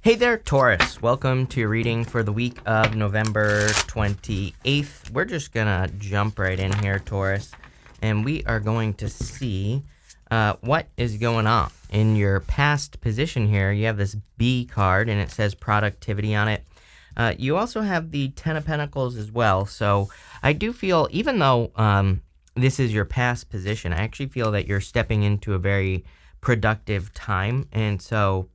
Hey there, Taurus. Welcome to your reading for the week of November 28th. We're just going to jump right in here, Taurus, and we are going to see what is going on. In your past position here, you have this B card, and it says productivity on it. You also have the Ten of Pentacles as well, so I do feel, even though this is your past position, I actually feel that you're stepping into a very productive time, and so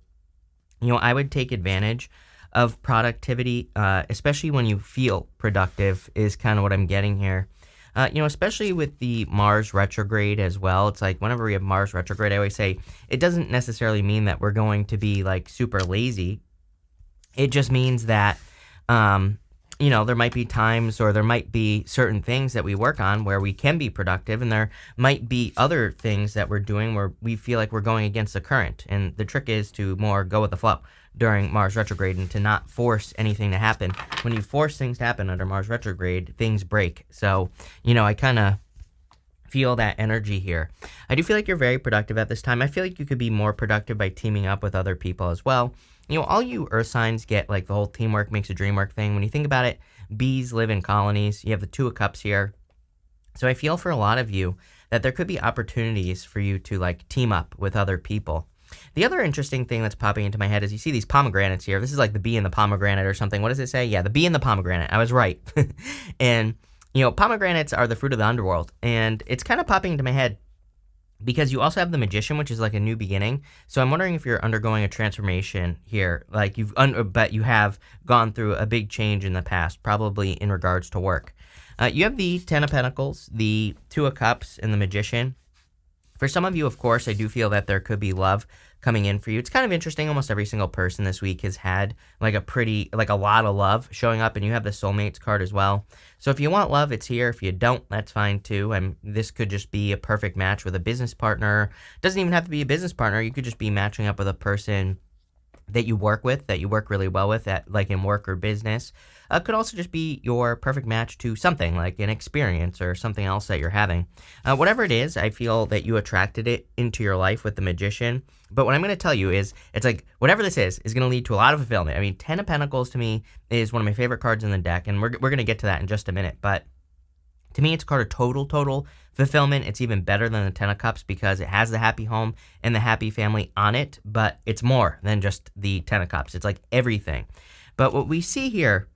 I would take advantage of productivity, especially when you feel productive is kind of what I'm getting here. Especially with the Mars retrograde as well. It's like whenever we have Mars retrograde, I always say it doesn't necessarily mean that we're going to be like super lazy. It just means that, there might be times or there might be certain things that we work on where we can be productive, and there might be other things that we're doing where we feel like we're going against the current. And the trick is to more go with the flow during Mars retrograde and to not force anything to happen. When you force things to happen under Mars retrograde, things break. So, I kind of feel that energy here. I do feel like you're very productive at this time. I feel like you could be more productive by teaming up with other people as well. All you earth signs get like the whole teamwork makes a dream work thing. When you think about it, bees live in colonies. You have the Two of Cups here. So I feel for a lot of you that there could be opportunities for you to like team up with other people. The other interesting thing that's popping into my head is you see these pomegranates here. This is like the bee in the pomegranate or something. What does it say? Yeah, the bee in the pomegranate. I was right. And, pomegranates are the fruit of the underworld. And it's kind of popping into my head because you also have the Magician, which is like a new beginning. So I'm wondering if you're undergoing a transformation here. Like but you have gone through a big change in the past, probably in regards to work. You have the Ten of Pentacles, the Two of Cups, and the Magician. For some of you, of course, I do feel that there could be love coming in for you. It's kind of interesting. Almost every single person this week has had like a lot of love showing up, and you have the Soulmates card as well. So if you want love, it's here. If you don't, that's fine too. This could just be a perfect match with a business partner. It doesn't even have to be a business partner. You could just be matching up with a person that you work with, that you work really well with, at like in work or business. Could also just be your perfect match to something like an experience or something else that you're having. Whatever it is, I feel that you attracted it into your life with the Magician. But what I'm going to tell you is, it's like whatever this is going to lead to a lot of fulfillment. I mean, Ten of Pentacles to me is one of my favorite cards in the deck, and we're going to get to that in just a minute. But to me, it's a card of total fulfillment. It's even better than the Ten of Cups because it has the happy home and the happy family on it, but it's more than just the Ten of Cups. It's like everything. But what we see here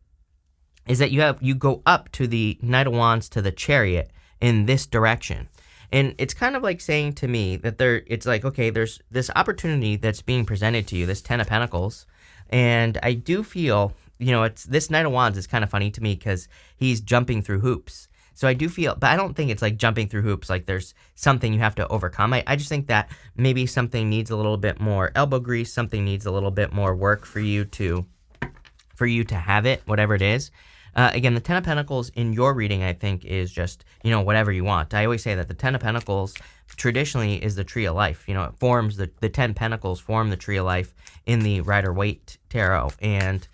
is that you go up to the Knight of Wands to the Chariot in this direction. And it's kind of like saying to me that it's like, okay, there's this opportunity that's being presented to you, this Ten of Pentacles. And I do feel, it's this Knight of Wands is kind of funny to me because he's jumping through hoops. So I do feel, but I don't think it's like jumping through hoops, like there's something you have to overcome. I just think that maybe something needs a little bit more elbow grease, something needs a little bit more work for you to have it, whatever it is. Again, the Ten of Pentacles in your reading, I think, is just, whatever you want. I always say that the Ten of Pentacles traditionally is the Tree of Life. It forms the 10 Pentacles form the Tree of Life in the Rider-Waite Tarot. And,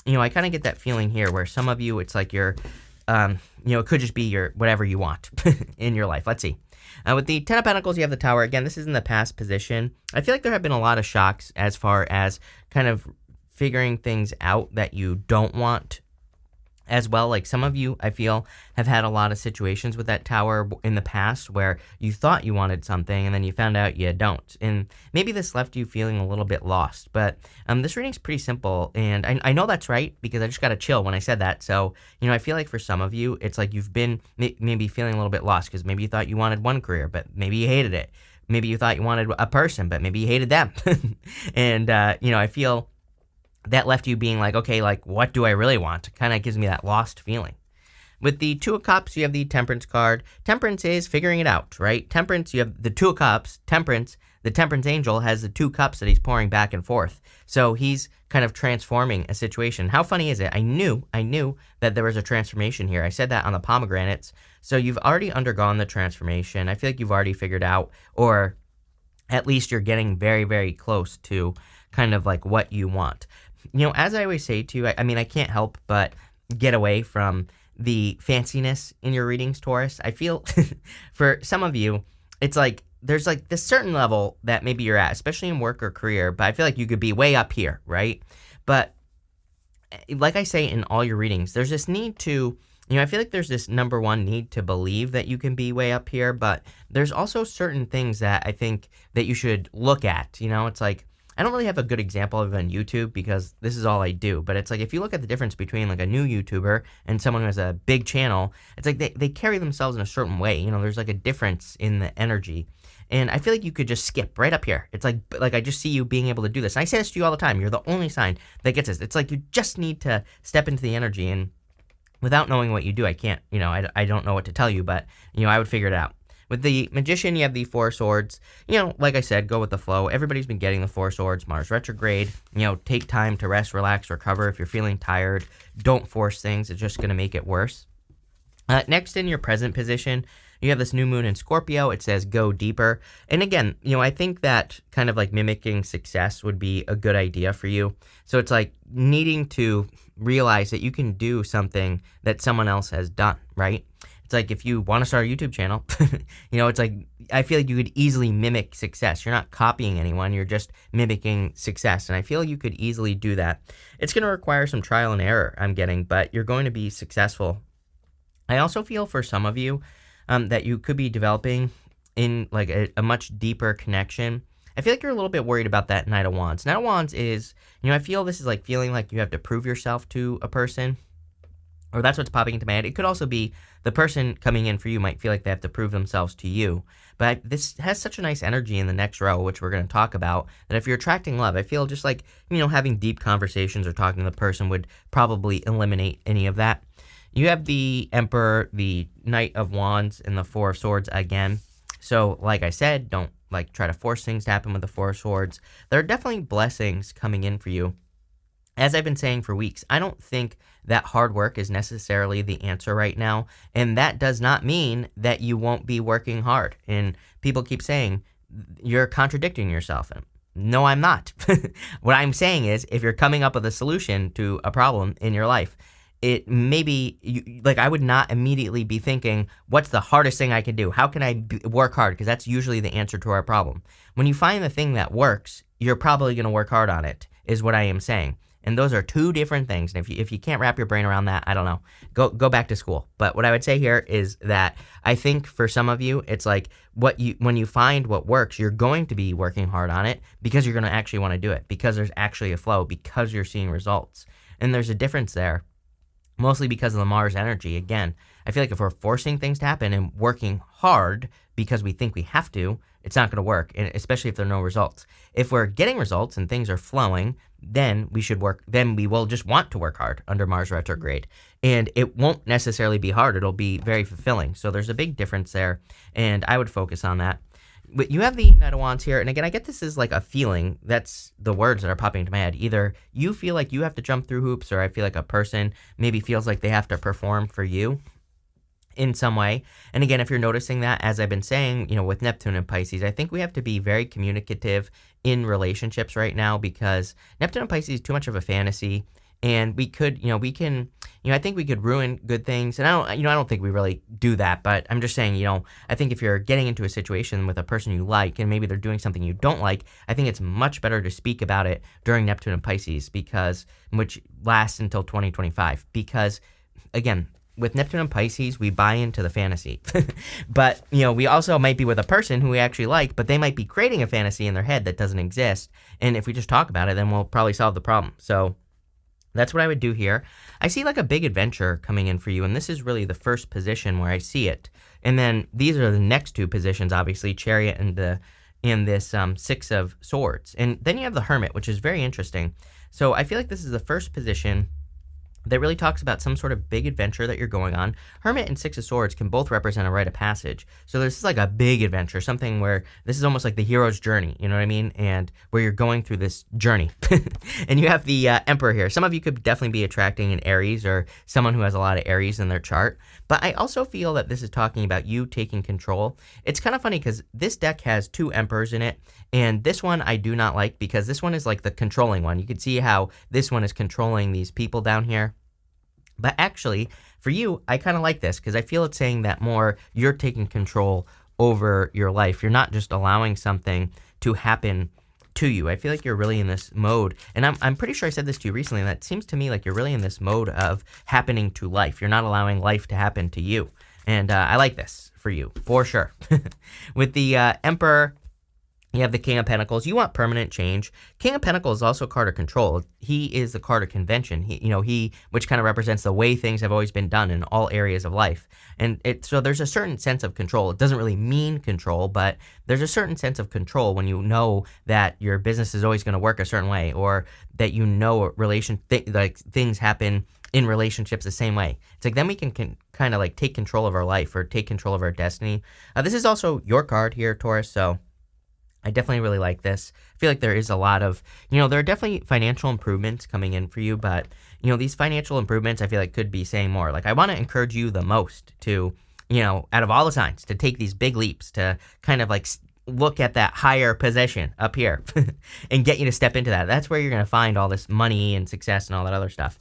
I kind of get that feeling here where some of you, it's like you're, it could just be your whatever you want in your life. Let's see. With the Ten of Pentacles, you have the Tower. Again, this is in the past position. I feel like there have been a lot of shocks as far as kind of figuring things out that you don't want as well. Like some of you, I feel, have had a lot of situations with that Tower in the past where you thought you wanted something and then you found out you don't. And maybe this left you feeling a little bit lost. But this reading's pretty simple, and I know that's right because I just got to chill when I said that. So, I feel like for some of you, it's like you've been maybe feeling a little bit lost because maybe you thought you wanted one career, but maybe you hated it. Maybe you thought you wanted a person, but maybe you hated them. And, I feel that left you being like, okay, like, what do I really want? Kind of gives me that lost feeling. With the Two of Cups, you have the Temperance card. Temperance is figuring it out, right? Temperance, you have the Two of Cups. Temperance, the Temperance Angel has the two cups that he's pouring back and forth. So he's kind of transforming a situation. How funny is it? I knew that there was a transformation here. I said that on the pomegranates. So you've already undergone the transformation. I feel like you've already figured out, or at least you're getting very, very close to kind of like what you want. As I always say to you, I can't help but get away from the fanciness in your readings, Taurus. I feel for some of you, it's like there's like this certain level that maybe you're at, especially in work or career, but I feel like you could be way up here, right? But like I say in all your readings, there's this need to, I feel like there's this number one need to believe that you can be way up here, but there's also certain things that I think that you should look at. It's like, I don't really have a good example of it on YouTube because this is all I do, but it's like if you look at the difference between like a new YouTuber and someone who has a big channel, it's like they carry themselves in a certain way. There's like a difference in the energy. And I feel like you could just skip right up here. It's like I just see you being able to do this. And I say this to you all the time. You're the only sign that gets this. It's like you just need to step into the energy. And without knowing what you do, I can't, I don't know what to tell you, but, I would figure it out. With the Magician, you have the Four Swords. Like I said, go with the flow. Everybody's been getting the Four Swords. Mars retrograde. Take time to rest, relax, recover. If you're feeling tired, don't force things. It's just going to make it worse. Next, in your present position, you have this new moon in Scorpio. It says go deeper. And again, I think that kind of like mimicking success would be a good idea for you. So it's like needing to realize that you can do something that someone else has done, right? It's like if you want to start a YouTube channel, it's like I feel like you could easily mimic success. You're not copying anyone. You're just mimicking success. And I feel you could easily do that. It's going to require some trial and error, I'm getting, but you're going to be successful. I also feel for some of you that you could be developing in like a much deeper connection. I feel like you're a little bit worried about that Knight of Wands. Knight of Wands is, I feel this is like feeling like you have to prove yourself to a person, or that's what's popping into my head. It could also be the person coming in for you might feel like they have to prove themselves to you. But this has such a nice energy in the next row, which we're going to talk about, that if you're attracting love, I feel just like, having deep conversations or talking to the person would probably eliminate any of that. You have the Emperor, the Knight of Wands, and the Four of Swords again. So, like I said, don't like try to force things to happen with the Four of Swords. There are definitely blessings coming in for you. As I've been saying for weeks, I don't think that hard work is necessarily the answer right now. And that does not mean that you won't be working hard. And people keep saying, you're contradicting yourself. And no, I'm not. What I'm saying is, if you're coming up with a solution to a problem in your life, it maybe, like I would not immediately be thinking, what's the hardest thing I can do? How can I work hard? Because that's usually the answer to our problem. When you find the thing that works, you're probably going to work hard on it, is what I am saying. And those are two different things. And if you can't wrap your brain around that, I don't know, go back to school. But what I would say here is that I think for some of you, it's like when you find what works, you're going to be working hard on it because you're going to actually want to do it, because there's actually a flow, because you're seeing results. And there's a difference there. Mostly because of the Mars energy. Again, I feel like if we're forcing things to happen and working hard because we think we have to, it's not going to work, and especially if there are no results. If we're getting results and things are flowing, then we should work. Then we will just want to work hard under Mars retrograde, and it won't necessarily be hard. It'll be very fulfilling. So there's a big difference there, and I would focus on that. But you have the Knight of Wands here, and again, I get this is like a feeling. That's the words that are popping into my head. Either you feel like you have to jump through hoops, or I feel like a person maybe feels like they have to perform for you in some way. And again, if you're noticing that, as I've been saying, with Neptune and Pisces, I think we have to be very communicative in relationships right now, because Neptune and Pisces is too much of a fantasy. And we could, I think we could ruin good things. And I don't think we really do that, but I'm just saying, I think if you're getting into a situation with a person you like, and maybe they're doing something you don't like, I think it's much better to speak about it during Neptune and Pisces, which lasts until 2025. Because again, with Neptune and Pisces, we buy into the fantasy. But, we also might be with a person who we actually like, but they might be creating a fantasy in their head that doesn't exist. And if we just talk about it, then we'll probably solve the problem. So that's what I would do here. I see like a big adventure coming in for you, and this is really the first position where I see it. And then these are the next two positions, obviously, Chariot and this Six of Swords. And then you have the Hermit, which is very interesting. So I feel like this is the first position that really talks about some sort of big adventure that you're going on. Hermit and Six of Swords can both represent a rite of passage. So this is like a big adventure, something where this is almost like the hero's journey, you know what I mean? And where you're going through this journey. And you have the Emperor here. Some of you could definitely be attracting an Aries, or someone who has a lot of Aries in their chart. But I also feel that this is talking about you taking control. It's kind of funny because this deck has two Emperors in it. And this one I do not like, because this one is like the controlling one. You can see how this one is controlling these people down here. But actually, for you, I kind of like this, because I feel it's saying that more you're taking control over your life. You're not just allowing something to happen to you. I feel like you're really in this mode, and I'm pretty sure I said this to you recently, and that seems to me like you're really in this mode of happening to life. You're not allowing life to happen to you, and I like this for you, for sure. With the Emperor, you have the King of Pentacles. You want permanent change. King of Pentacles is also a card of control. He is the card of convention. Which kind of represents the way things have always been done in all areas of life. And so there's a certain sense of control. It doesn't really mean control, but there's a certain sense of control when you know that your business is always going to work a certain way, or that things happen in relationships the same way. It's like then we can kind of like take control of our life, or take control of our destiny. This is also your card here, Taurus, so I definitely really like this. I feel like there is a lot of, there are definitely financial improvements coming in for you, but, these financial improvements I feel like could be saying more. Like, I want to encourage you the most to, out of all the signs, to take these big leaps, to kind of like look at that higher position up here and get you to step into that. That's where you're going to find all this money and success and all that other stuff.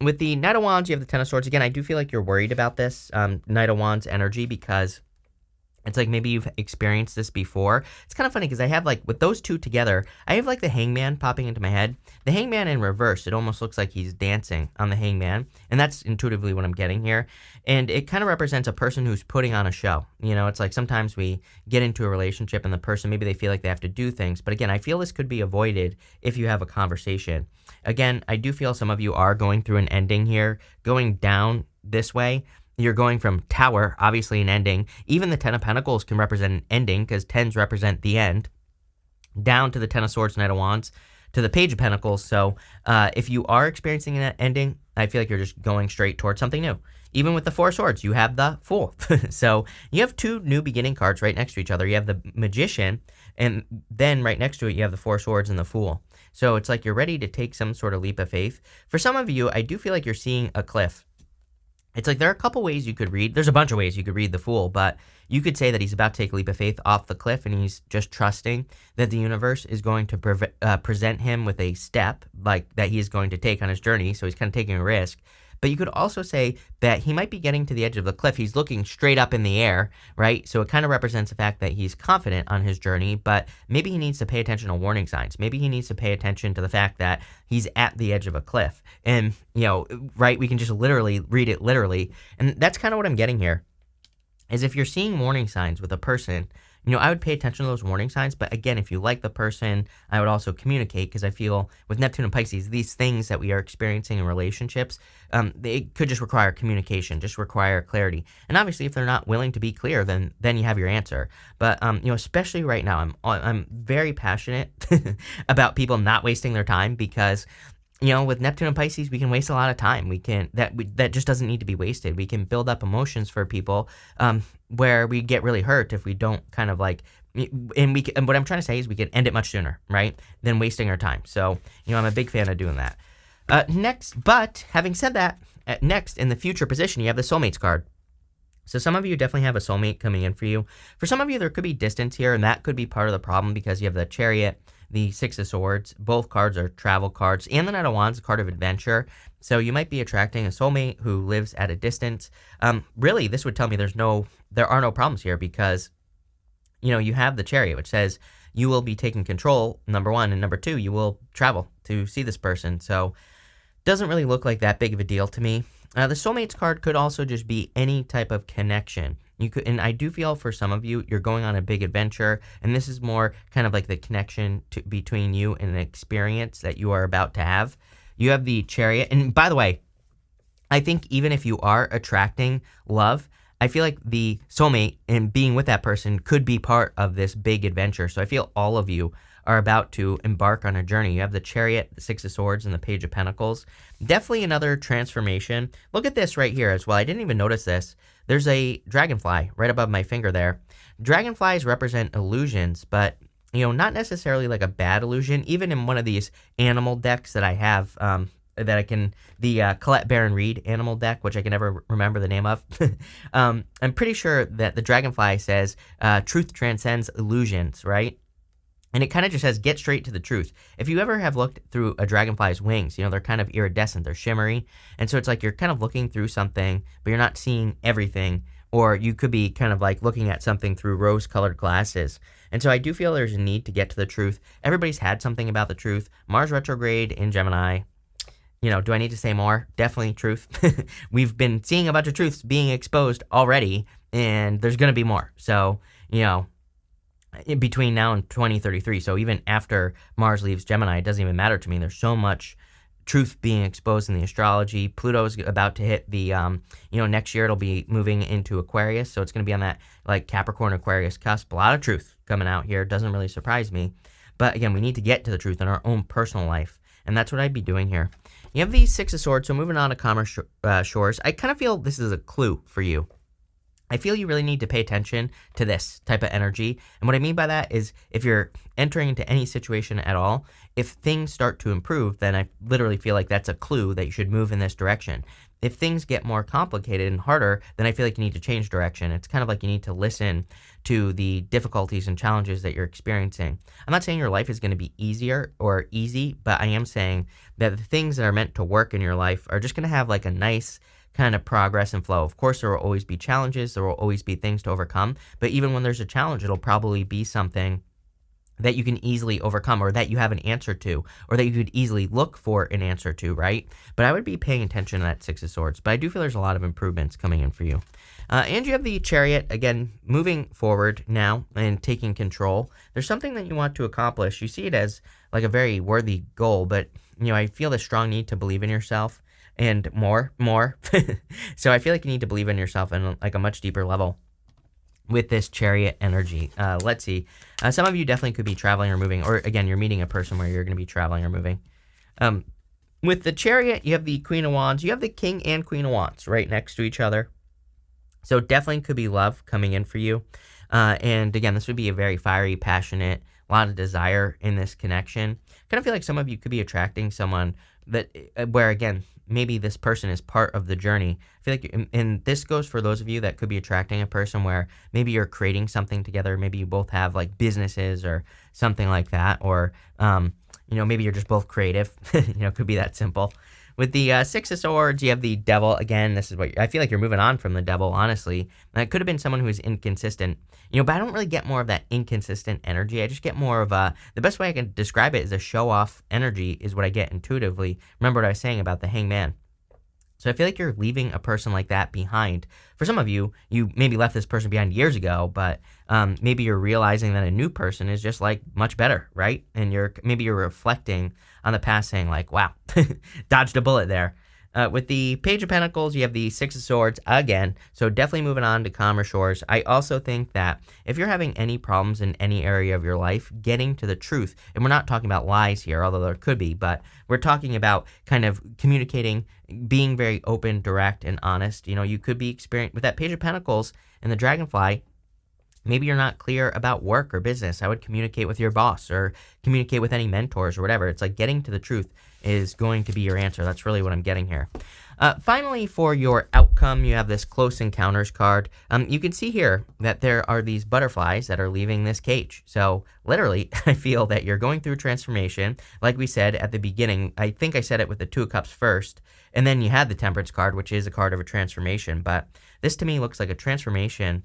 With the Knight of Wands, you have the Ten of Swords. Again, I do feel like you're worried about this Knight of Wands energy, because it's like maybe you've experienced this before. It's kind of funny because I have like, with those two together, I have like the Hangman popping into my head. The Hangman in reverse, it almost looks like he's dancing on the Hangman. And that's intuitively what I'm getting here. And it kind of represents a person who's putting on a show. It's like sometimes we get into a relationship and the person, maybe they feel like they have to do things. But again, I feel this could be avoided if you have a conversation. Again, I do feel some of you are going through an ending here, going down this way. You're going from Tower, obviously an ending. Even the Ten of Pentacles can represent an ending, because tens represent the end. Down to the Ten of Swords, Knight of Wands, to the Page of Pentacles. So if you are experiencing that ending, I feel like you're just going straight towards something new. Even with the Four of Swords, you have the Fool. So you have two new beginning cards right next to each other. You have the Magician, and then right next to it, you have the Four of Swords and the Fool. So it's like you're ready to take some sort of leap of faith. For some of you, I do feel like you're seeing a cliff. It's like there are a couple ways you could read. There's a bunch of ways you could read the Fool, but you could say that he's about to take a leap of faith off the cliff, and he's just trusting that the universe is going to present him with a step like that he is going to take on his journey. So he's kind of taking a risk. But you could also say that he might be getting to the edge of the cliff. He's looking straight up in the air, right? So it kind of represents the fact that he's confident on his journey, but maybe he needs to pay attention to warning signs. Maybe he needs to pay attention to the fact that he's at the edge of a cliff. And, right, we can just literally read it literally. And that's kind of what I'm getting here, is if you're seeing warning signs with a person, I would pay attention to those warning signs. But again, if you like the person, I would also communicate, because I feel with Neptune and Pisces, these things that we are experiencing in relationships, they could just require communication, just require clarity. And obviously, if they're not willing to be clear, then you have your answer. But especially right now, I'm very passionate about people not wasting their time, because with Neptune and Pisces, we can waste a lot of time. That just doesn't need to be wasted. We can build up emotions for people where we get really hurt if we don't kind of like, and what I'm trying to say is we can end it much sooner, right, than wasting our time. So, I'm a big fan of doing that. But having said that, next in the future position, you have the Soulmates card. So some of you definitely have a soulmate coming in for you. For some of you, there could be distance here, and that could be part of the problem, because you have the Chariot, the Six of Swords. Both cards are travel cards, and the Knight of Wands, a card of adventure. So you might be attracting a soulmate who lives at a distance. Really, this would tell me there are no problems here, because, you have the Chariot, which says you will be taking control, number one, and number two, you will travel to see this person. So doesn't really look like that big of a deal to me. The Soulmates card could also just be any type of connection. And I do feel for some of you, you're going on a big adventure, and this is more kind of like the connection between you and an experience that you are about to have. You have the Chariot, and by the way, I think even if you are attracting love, I feel like the soulmate and being with that person could be part of this big adventure. So I feel all of you are about to embark on a journey. You have the Chariot, the Six of Swords, and the Page of Pentacles. Definitely another transformation. Look at this right here as well. I didn't even notice this. There's a dragonfly right above my finger there. Dragonflies represent illusions, but not necessarily like a bad illusion. Even in one of these animal decks that I have, the Colette Baron Reed animal deck, which I can never remember the name of. I'm pretty sure that the dragonfly says, truth transcends illusions, right? And it kind of just says, get straight to the truth. If you ever have looked through a dragonfly's wings, they're kind of iridescent, they're shimmery. And so it's like you're kind of looking through something, but you're not seeing everything or you could be kind of like looking at something through rose-colored glasses. And so I do feel there's a need to get to the truth. Everybody's had something about the truth. Mars retrograde in Gemini. Do I need to say more? Definitely truth. We've been seeing a bunch of truths being exposed already, and there's going to be more. So, in between now and 2033, so even after Mars leaves Gemini, it doesn't even matter to me. There's so much truth being exposed in the astrology. Pluto's about to hit the, next year it'll be moving into Aquarius, so it's going to be on that, like, Capricorn Aquarius cusp. A lot of truth coming out here. Doesn't really surprise me. But again, we need to get to the truth in our own personal life, and that's what I'd be doing here. You have the Six of Swords, so moving on to calmer shores. I kind of feel this is a clue for you. I feel you really need to pay attention to this type of energy. And what I mean by that is if you're entering into any situation at all, if things start to improve, then I literally feel like that's a clue that you should move in this direction. If things get more complicated and harder, then I feel like you need to change direction. It's kind of like you need to listen to the difficulties and challenges that you're experiencing. I'm not saying your life is going to be easier or easy, but I am saying that the things that are meant to work in your life are just going to have like a nice kind of progress and flow. Of course, there will always be challenges. There will always be things to overcome. But even when there's a challenge, it'll probably be something that you can easily overcome, or that you have an answer to, or that you could easily look for an answer to, right? But I would be paying attention to that Six of Swords. But I do feel there's a lot of improvements coming in for you. And you have the Chariot, again, moving forward now and taking control. There's something that you want to accomplish. You see it as like a very worthy goal, but, I feel the strong need to believe in yourself and more. So I feel like you need to believe in yourself on like a much deeper level with this Chariot energy. Let's see. Some of you definitely could be traveling or moving, or again, you're meeting a person where you're going to be traveling or moving. With the Chariot, you have the Queen of Wands. You have the King and Queen of Wands right next to each other. So definitely could be love coming in for you. And again, this would be a very fiery, passionate, a lot of desire in this connection. Kind of feel like some of you could be attracting someone that, where again, maybe this person is part of the journey. I feel like, and this goes for those of you that could be attracting a person where maybe you're creating something together. Maybe you both have like businesses or something like that. Or, maybe you're just both creative. Could be that simple. With the Six of Swords, you have the Devil. Again, this is what I feel like you're moving on from the Devil, honestly. And it could have been someone who is inconsistent, but I don't really get more of that inconsistent energy. I just get more of the best way I can describe it is a show-off energy is what I get intuitively. Remember what I was saying about the Hangman. So I feel like you're leaving a person like that behind. For some of you, you maybe left this person behind years ago, but maybe you're realizing that a new person is just like much better, right? And maybe you're reflecting on the past saying like, wow, dodged a bullet there. With the Page of Pentacles, you have the Six of Swords again. So definitely moving on to calmer shores. I also think that if you're having any problems in any area of your life, getting to the truth, and we're not talking about lies here, although there could be, but we're talking about kind of communicating, being very open, direct, and honest. You could be experiencing with that Page of Pentacles and the Dragonfly. Maybe you're not clear about work or business. I would communicate with your boss or communicate with any mentors or whatever. It's like getting to the truth is going to be your answer. That's really what I'm getting here. Finally, for your outcome, you have this Close Encounters card. You can see here that there are these butterflies that are leaving this cage. So literally, I feel that you're going through transformation. Like we said at the beginning, I think I said it with the Two of Cups first, and then you had the Temperance card, which is a card of a transformation. But this to me looks like a transformation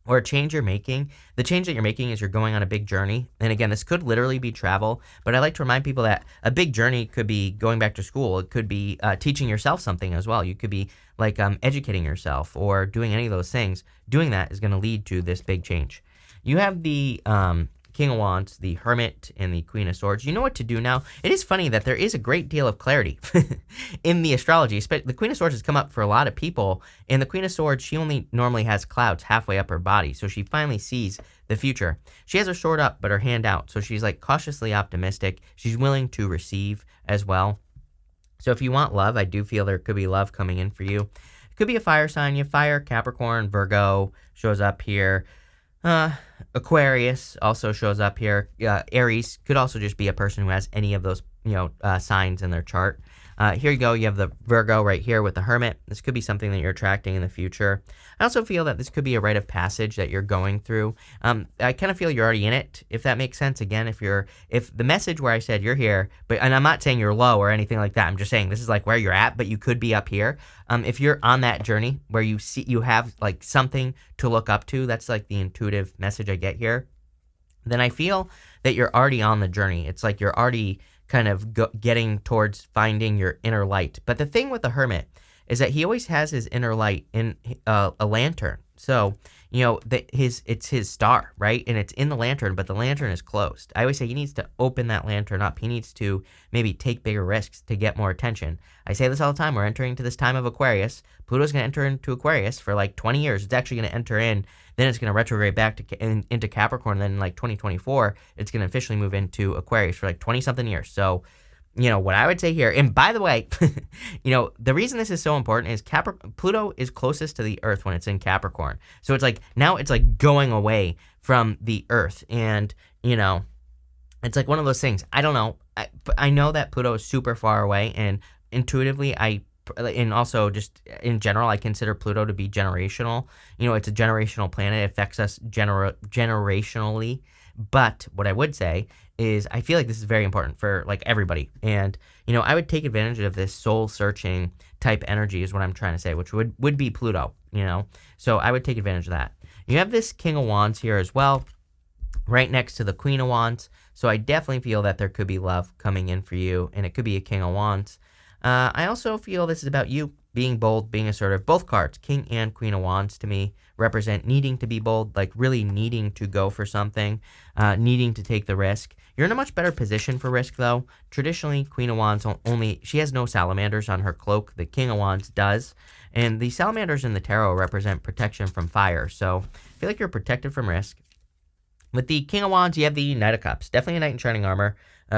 or a change you're making. The change that you're making is you're going on a big journey. And again, this could literally be travel, but I like to remind people that a big journey could be going back to school. It could be teaching yourself something as well. You could be like educating yourself or doing any of those things. Doing that is going to lead to this big change. You have the King of Wands, the Hermit, and the Queen of Swords. You know what to do now. It is funny that there is a great deal of clarity in the astrology. The Queen of Swords has come up for a lot of people, and the Queen of Swords, she only normally has clouds halfway up her body, so she finally sees the future. She has her sword up, but her hand out, so she's like cautiously optimistic. She's willing to receive as well. So if you want love, I do feel there could be love coming in for you. It could be a fire sign. You have fire, Capricorn, Virgo shows up here. Aquarius also shows up here. Aries could also just be a person who has any of those signs in their chart. Here you go. You have the Virgo right here with the Hermit. This could be something that you're attracting in the future. I also feel that this could be a rite of passage that you're going through. I kind of feel you're already in it, if that makes sense. Again, if the message where I said you're here, and I'm not saying you're low or anything like that. I'm just saying this is like where you're at, but you could be up here. If you're on that journey where you have like something to look up to, that's like the intuitive message I get here. Then I feel that you're already on the journey. It's like you're already kind of getting towards finding your inner light. But the thing with the Hermit is that he always has his inner light in a lantern. So, it's his star, right? And it's in the lantern, but the lantern is closed. I always say he needs to open that lantern up. He needs to maybe take bigger risks to get more attention. I say this all the time. We're entering into this time of Aquarius. Pluto's going to enter into Aquarius for like 20 years. It's actually going to enter in. Then it's going to retrograde back into Capricorn. And then in like 2024, it's going to officially move into Aquarius for like 20-something years. So, what I would say here, and by the way, the reason this is so important is Pluto is closest to the Earth when it's in Capricorn. So it's like, now it's like going away from the Earth. And, it's like one of those things. I don't know. I know that Pluto is super far away, and intuitively, and also just in general, I consider Pluto to be generational. It's a generational planet. It affects us generationally. But what I would say is I feel like this is very important for like everybody. And, I would take advantage of this soul searching type energy is what I'm trying to say, which would be Pluto, So I would take advantage of that. You have this King of Wands here as well, right next to the Queen of Wands. So I definitely feel that there could be love coming in for you, and it could be a King of Wands. I also feel this is about you being bold, being assertive. Both cards, King and Queen of Wands, to me represent needing to be bold, like really needing to go for something, needing to take the risk. You're in a much better position for risk, though. Traditionally, Queen of Wands she has no salamanders on her cloak. The King of Wands does. And the salamanders in the tarot represent protection from fire. So I feel like you're protected from risk. With the King of Wands, you have the Knight of Cups. Definitely a Knight in Shining Armor.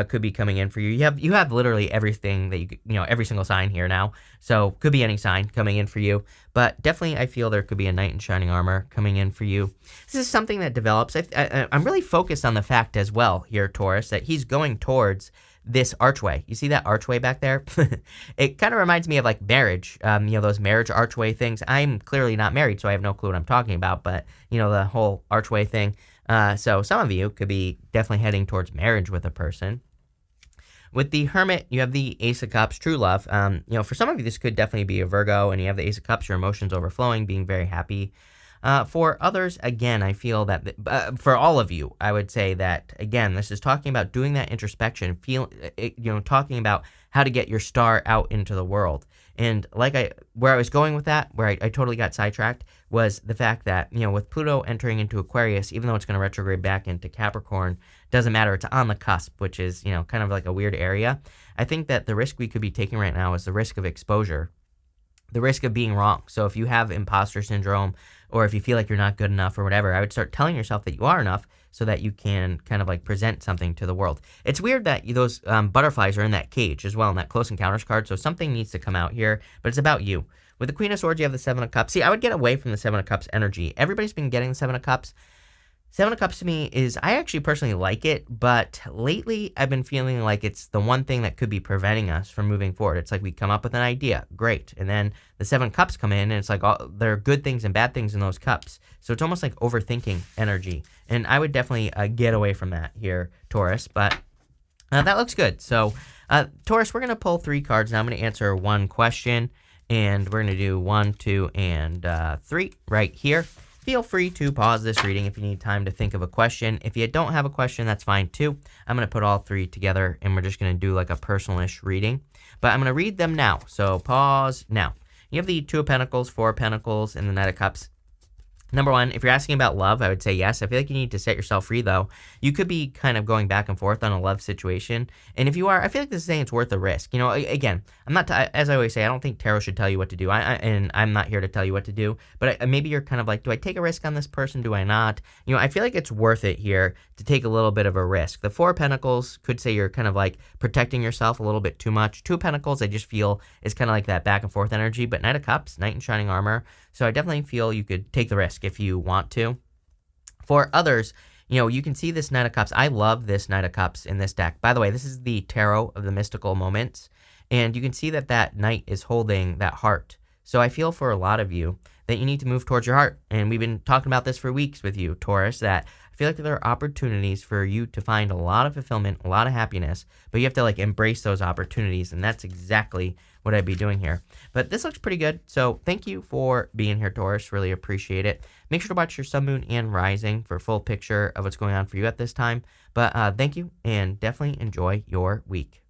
Could be coming in for you. You have literally everything that every single sign here now. So could be any sign coming in for you. But definitely I feel there could be a Knight in Shining Armor coming in for you. This is something that develops. I'm really focused on the fact as well here, Taurus, that he's going towards this archway. You see that archway back there? It kind of reminds me of like marriage, those marriage archway things. I'm clearly not married, so I have no clue what I'm talking about. But, the whole archway thing. So some of you could be definitely heading towards marriage with a person. With the Hermit, you have the Ace of Cups, true love. For some of you, this could definitely be a Virgo, and you have the Ace of Cups, your emotions overflowing, being very happy. For others, again, I feel that for all of you, I would say that, again, this is talking about doing that introspection, talking about how to get your star out into the world. And where I was going with that, where I totally got sidetracked, was the fact that, with Pluto entering into Aquarius, even though it's going to retrograde back into Capricorn, doesn't matter. It's on the cusp, which is, kind of like a weird area. I think that the risk we could be taking right now is the risk of exposure, the risk of being wrong. So if you have imposter syndrome, or if you feel like you're not good enough or whatever, I would start telling yourself that you are enough so that you can kind of like present something to the world. It's weird that those butterflies are in that cage as well, in that Close Encounters card, so something needs to come out here, but it's about you. With the Queen of Swords, you have the Seven of Cups. See, I would get away from the Seven of Cups energy. Everybody's been getting the Seven of Cups. Seven of Cups to me is, I actually personally like it, but lately I've been feeling like it's the one thing that could be preventing us from moving forward. It's like we come up with an idea, great, and then the Seven Cups come in, and it's like there are good things and bad things in those cups. So it's almost like overthinking energy, and I would definitely get away from that here, Taurus, but that looks good. So, Taurus, we're going to pull 3 cards now. I'm going to answer one question, and we're going to do 1, 2, and 3 right here. Feel free to pause this reading if you need time to think of a question. If you don't have a question, that's fine too. I'm going to put all 3 together, and we're just going to do like a personalish reading. But I'm going to read them now, so pause now. You have the Two of Pentacles, Four of Pentacles, and the Knight of Cups. Number 1, if you're asking about love, I would say yes. I feel like you need to set yourself free, though. You could be kind of going back and forth on a love situation. And if you are, I feel like this is saying it's worth the risk. Again, I'm not, as I always say, I don't think tarot should tell you what to do. And I'm not here to tell you what to do. But maybe you're kind of like, do I take a risk on this person? Do I not? I feel like it's worth it here to take a little bit of a risk. The Four of Pentacles could say you're kind of like protecting yourself a little bit too much. Two of Pentacles, I just feel is kind of like that back and forth energy. But Knight of Cups, Knight in Shining Armor. So I definitely feel you could take the risk if you want to. For others, You can see this Knight of Cups. I love this Knight of Cups in this deck. By the way, this is the Tarot of the Mystical Moments, and you can see that that Knight is holding that heart. So I feel for a lot of you that you need to move towards your heart, and we've been talking about this for weeks with you, Taurus, that I feel like there are opportunities for you to find a lot of fulfillment, a lot of happiness, but you have to like embrace those opportunities, and that's exactly what I'd be doing here. But this looks pretty good, so thank you for being here, Taurus. Really appreciate it. Make sure to watch your sun, moon, and rising for a full picture of what's going on for you at this time. But thank you, and definitely enjoy your week.